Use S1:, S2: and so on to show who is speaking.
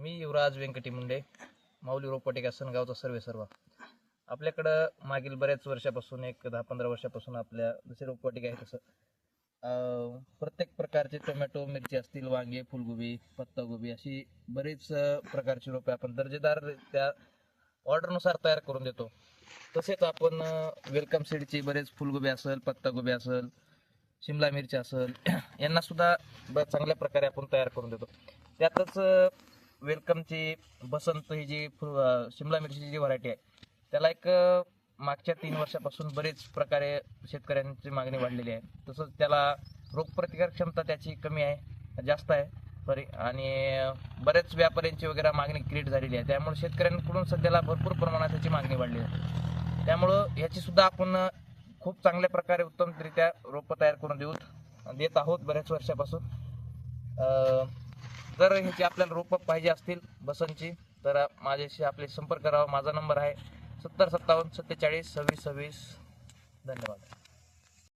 S1: मी युवराज व्यंकटी मुंडे, माऊली रोपवाटिका सनगावचा सर्वेसर्वा. आपल्याकडं मागील बऱ्याच वर्षापासून एक 10-15 वर्षापासून आपल्या जसे रोपवाटिका आहे तसं प्रत्येक प्रकारचे टोमॅटो, मिरची असतील, वांगे, फुलगोबी, पत्तागोबी अशी बरीच प्रकारची रोपे आपण दर्जेदार त्या ऑर्डरनुसार तयार करून देतो. तसेच आपण वेलकम सीडची बरेच फुलगोबी असेल, पत्तागोबी असेल, शिमला मिरची असेल यांना सुद्धा चांगल्या प्रकारे आपण तयार करून देतो. त्यातच वेलकमची बसंत ही जी शिमला मिरचीची जी व्हरायटी आहे त्याला एक मागच्या 3 वर्षापासून बरेच प्रकारे शेतकऱ्यांची मागणी वाढलेली आहे. तसंच त्याला रोगप्रतिकार क्षमता त्याची कमी आहे, जास्त आहे आणि बरेच व्यापाऱ्यांची वगैरे मागणी क्रिएट झालेली आहे. त्यामुळे शेतकऱ्यांकडून सध्याला भरपूर प्रमाणात त्याची मागणी वाढली आहे. त्यामुळं याची सुद्धा आपण खूप चांगल्या प्रकारे उत्तमरित्या रोपं तयार करून देत आहोत बऱ्याच वर्षापासून. जर ह्याची आपल्याला रोपं पाहिजे असतील बसंतची तर माझ्याशी आपले संपर्क करावा. माझा नंबर आहे 70 57 47 26 26. धन्यवाद.